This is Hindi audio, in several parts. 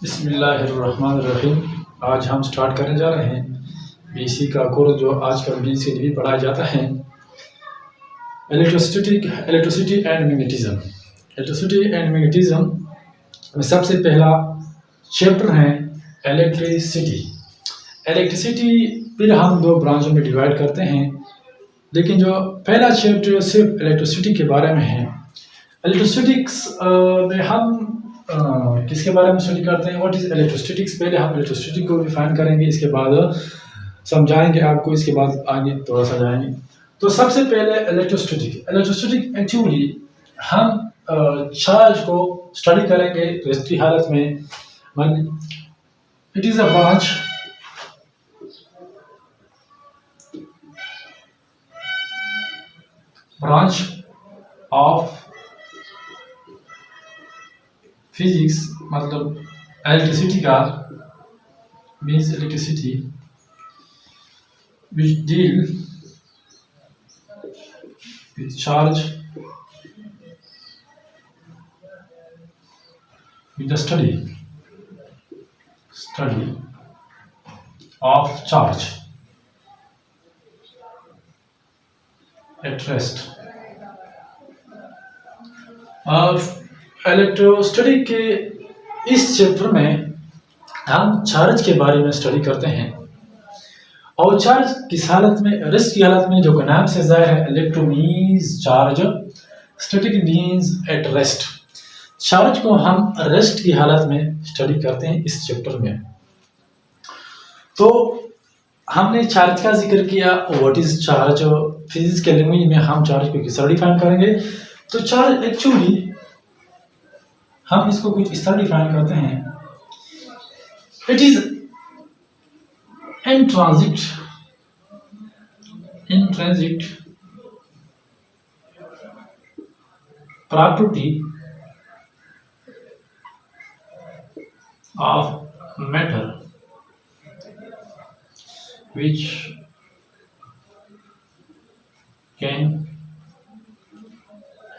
बिस्मिल्लाहिर्रहमानिर्रहीम। आज हम स्टार्ट करने जा रहे हैं बीसी का कोर्स जो आजकल बीसी भी पढ़ाया जाता है, electricity and magnetism. Electricity and magnetism में सबसे पहला चैप्टर है इलेक्ट्रिसिटी फिर हम दो ब्रांचों में डिवाइड करते हैं, लेकिन जो पहला चैप्टर सिर्फ इलेक्ट्रिसिटी के बारे में है। इलेक्ट्रिसिटिक्स में हम किसके बारे में स्टडी करते हैं, व्हाट इज इलेक्ट्रोस्टैटिक्स। पहले हम इलेक्ट्रोस्टैटिक को डिफाइन करेंगे, इसके बाद समझाएंगे आपको, इसके बाद आगे थोड़ा सा जाएंगे। तो सबसे पहले इलेक्ट्रोस्टैटिक एक्चुअली हम चार्ज को स्टडी करेंगे रेस्टी हालत में। It is a branch of physics, मतलब इलेक्ट्रिसिटी का means electricity which deal with charge, with the study of charge at rest। Electrostatic के इस चैप्टर में हम चार्ज के बारे में स्टडी करते हैं, और चार्ज किस हालत में, रेस्ट की हालत में, जो कि नाम से जाहिर है। Electro means charge, static means at rest. Charge को हम रेस्ट की हालत में स्टडी करते हैं इस चैप्टर में। तो हमने चार्ज का जिक्र किया, व्हाट इज चार्ज। फिजिक्स के लैंग्वेज में हम चार्ज को किस तरह डिफाइन करेंगे। तो चार्ज एक्चुअली हम इसको कुछ इस तरह डिफाइन करते हैं, it is intrinsic property of matter which can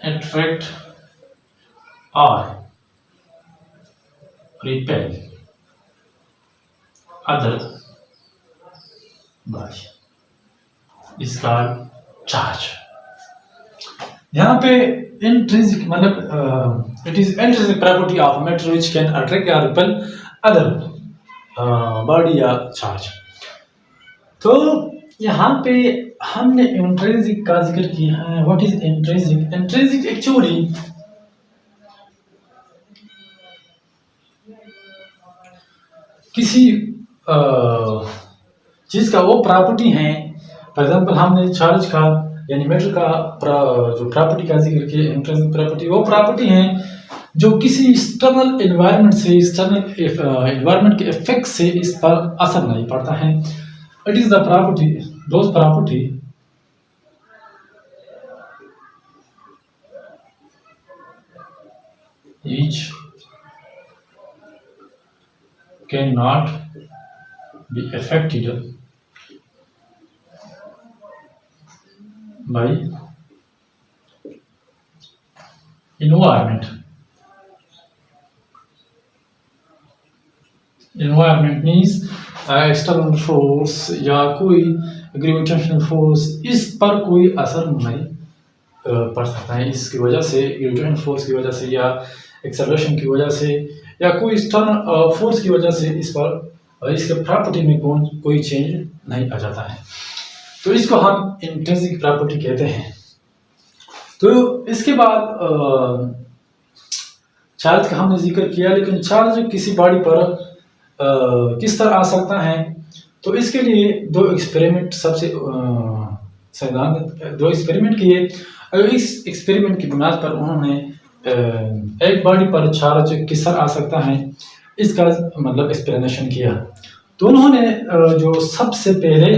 attract or repel other body is called charge। यहाँ पे इंट्रिंसिक मतलब it is intrinsic property of matter which can attract या रिपेल अदर बॉडी या चार्ज। तो यहाँ पे हमने इंट्रिंसिक का जिक्र किया है। What is intrinsic. Intrinsic actually किसी चीज का वो प्रॉपर्टी है। फॉर एग्जांपल हमने चार्ज का यानी मैटर का जो प्रॉपर्टी का जिक्र किया, इंट्रिंसिक प्रॉपर्टी, वो प्रॉपर्टी है जो किसी एक्सटर्नल एनवायरनमेंट से, एक्सटर्नल एनवायरनमेंट के इफेक्ट से इस पर असर नहीं पड़ता है। It is the property, those property which cannot be affected by environment। environment means external force या कोई ग्रेविटेशनल फोर्स, इस पर कोई असर नहीं पड़ सकता है। इसकी वजह से, ग्रेविटेशनल फोर्स की वजह से या एक्सेलरेशन की वजह से या कोई एक्सटर्नल फोर्स की वजह से इस पर इसके प्रॉपर्टी में कोई चेंज नहीं आ जाता है। तो इसको हम इंट्रिंसिक प्रॉपर्टी कहते हैं। तो इसके बाद चार्ज का हमने जिक्र किया, लेकिन चार्ज किसी बॉडी पर किस तरह आ सकता है। तो इसके लिए दो एक्सपेरिमेंट दो एक्सपेरिमेंट किए, और इस एक्सपेरिमेंट की बुनियाद पर उन्होंने एक बॉडी पर चार्ज किस तरह आ सकता है इसका मतलब एक्सप्लेनेशन किया। तो उन्होंने जो सबसे पहले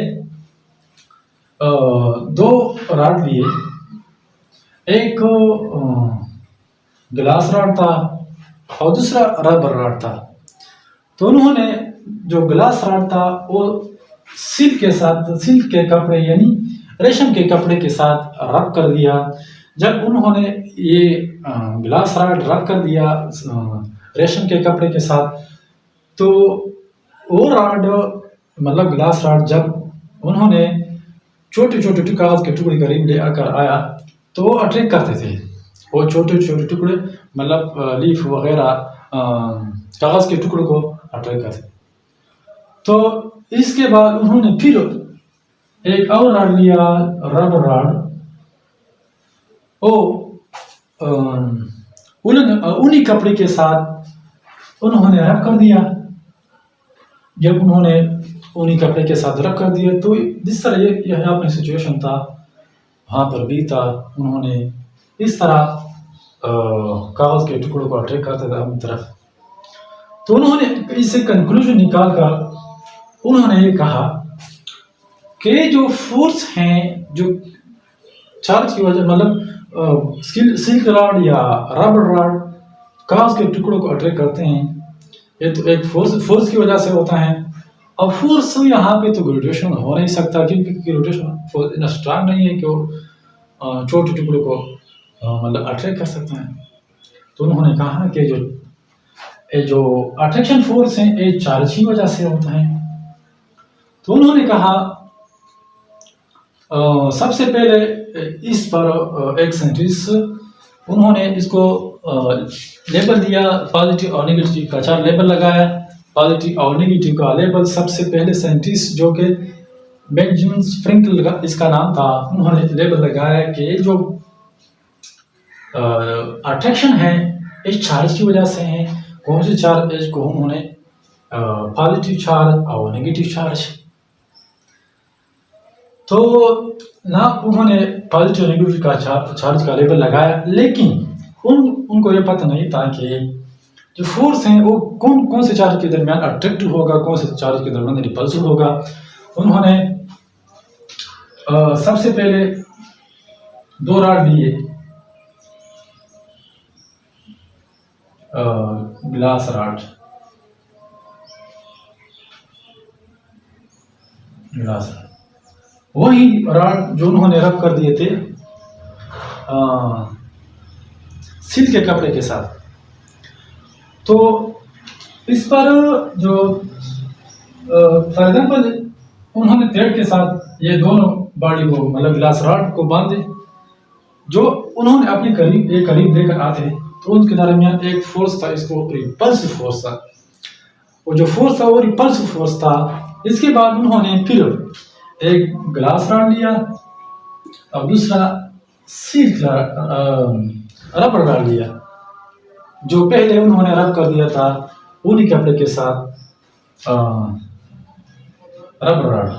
दो रॉड लिए, एक ग्लास रॉड था और दूसरा रबर रॉड था। तो उन्होंने जो ग्लास रॉड था वो सिल्क के कपड़े यानी रेशम के कपड़े के साथ रब कर दिया। जब उन्होंने ये ग्लास रॉड रब कर दिया रेशम के कपड़े के साथ, तो वो रॉड मतलब ग्लास रॉड जब उन्होंने छोटे छोटे कागज के टुकड़े करीब ले आकर आया तो वो अट्रैक्ट करते थे। वो छोटे छोटे टुकड़े मतलब लीफ वगैरह कागज के टुकड़ों को अट्रैक्ट करते। तो इसके बाद उन्होंने फिर एक और रॉड लिया, रबर रॉड। वो ऊनी कपड़े के साथ उन्होंने रब कर दिया। जब उन्होंने ऊनी कपड़े के साथ रब कर दिया तो जिस तरह ये यहाँ पर सिचुएशन था वहाँ पर भी था। उन्होंने इस तरह कागज के टुकड़ों को अट्रैक्ट करता था अपनी तरफ। तो उन्होंने इससे कंक्लूजन निकाल कर उन्होंने ये कहा कि जो फोर्स हैं जो चार्ज की वजह मतलब सिल्क रॉड या रबर रॉड कागज के टुकड़ों को अट्रैक्ट करते हैं, ये तो एक फोर्स की वजह से होता है। अब फोर्स यहाँ पे तो ग्रेविटेशन हो नहीं सकता क्योंकि ग्रेविटेशन इतना स्ट्रांग नहीं है कि वो छोटे टुकड़ों को मतलब अट्रैक्ट कर सकते हैं। तो उन्होंने कहा कि जो अट्रैक्शन फोर्स है ये चार्ज की वजह से होता है। तो उन्होंने कहा सबसे पहले इस पर एक साइंटिस्ट उन्होंने इसको लेबल दिया, पॉजिटिव और नेगेटिव का 4 लेबल लगाया। पॉजिटिव और नेगेटिव का लेबल सबसे पहले साइंटिस्ट जो कि बेंजामिन फ्रैंकल इसका नाम था, उन्होंने लेबल लगाया कि जो अट्रैक्शन है इस चार्ज की वजह से है। कौन से चार्ज को उन्होंने पॉजिटिव चार्ज और नेगेटिव चार्ज। तो ना उन्होंने पॉजिटिव नेगेटिव का चार्ज का लेबल लगाया, लेकिन उनको ये पता नहीं था कि जो फोर्स है वो कौन कौन से चार्ज के दरमियान अट्रैक्टिव होगा, कौन से चार्ज के दरमियान रिपल्सिव होगा। उन्होंने सबसे पहले 2 रॉड लिए, ग्लास रॉड, वही रॉड जो उन्होंने रब कर दिए थे सिल्क के कपड़े के साथ। तो इस पर जो फॉर एग्जाम्पल उन्होंने थ्रेड के साथ ये दोनों बॉडी को मतलब ग्लास रॉड को बांधे। जो उन्होंने अपने करीब लेकर आते तो उनके दरमियान एक फोर्स था, इसको रिपल्सिव फोर्स था। वो जो फोर्स था वो रिपल्सिव फोर्स था। इसके बाद उन्होंने फिर एक ग्लास रॉड लिया और दूसरा सिल्क रबर रॉड लिया, जो पहले उन्होंने रब कर दिया था ऊनी कपड़े के साथ रबर रॉड,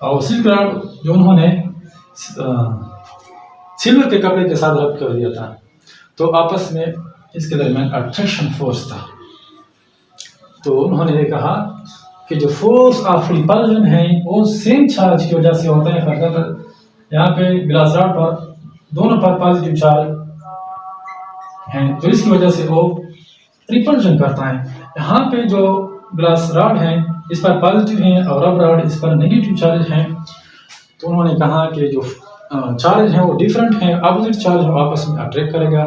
और सिल्क रॉड जो उन्होंने सिल्वर के कपड़े के साथ रब कर दिया था। तो आपस में इसके दरमियान अट्रैक्शन फोर्स था। तो उन्होंने कहा कि जो फोर्स ऑफ रिपल्जन है वो सेम चार्ज की वजह से होता है। फॉर एग्जाम्पल यहाँ पे ग्लास रॉड पर दोनों पर पॉजिटिव चार्ज हैं तो इसकी वजह से वो रिपल्जन करता है। यहाँ पे जो ग्लास रॉड है इस पर पॉजिटिव है और रबर रॉड इस पर नेगेटिव चार्ज है। तो उन्होंने कहा कि जो चार्ज है वो डिफरेंट है, अपोजिट चार्ज है आपस में अट्रैक्ट करेगा।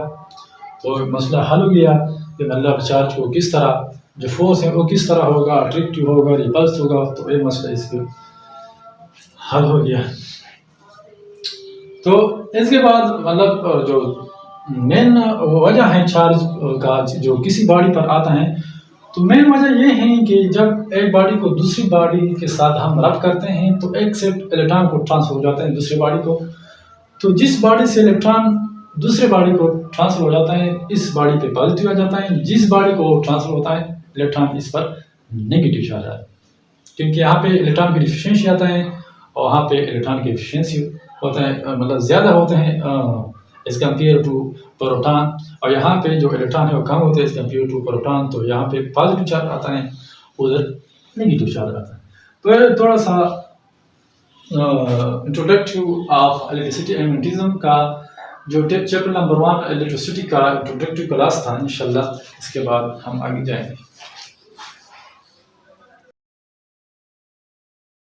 तो मसला हल हो गया कि मतलब चार्ज को किस तरह जो फोर्स है वो किस तरह होगा, अट्रैक्टिव होगा, रिपल्स होगा। तो ये मसला इसके हल हो गया। तो इसके बाद मतलब जो मेन वजह है चार्ज का जो किसी बॉडी पर आता है, तो मेन वजह ये है कि जब एक बॉडी को दूसरी बॉडी के साथ हम रब करते हैं तो एक से इलेक्ट्रॉन को ट्रांसफर हो जाता है दूसरी बॉडी को। तो जिस बॉडी से इलेक्ट्रॉन दूसरे बॉडी को ट्रांसफर हो जाता है इस बॉडी पे पॉजिटिव आ जाता है, जिस बॉडी को ट्रांसफर होता है इलेक्ट्रॉन इस पर नेगेटिव चार्ज आता है, क्योंकि यहाँ पे इलेक्ट्रॉन की डिफिशियंसी आता है और वहाँ पे इलेक्ट्रॉन की एफिशिएंसी होता है, मतलब ज़्यादा होते हैं एज कम्पेयर टू प्रोटॉन, और यहाँ पे जो इलेक्ट्रॉन है वो कम होते हैं एज कम्पेयर टू प्रोटॉन। तो यहाँ पे पॉजिटिव चार्ज आता है, उधर नेगेटिव चार्ज आता है। तो ये थोड़ा सा introductive of electricity and magnetism का जो चैप्टर नंबर 1 इलेक्ट्रिसिटी का इंट्रोडक्टिव क्लास था। इंशाल्लाह इसके बाद हम आगे जाएंगे।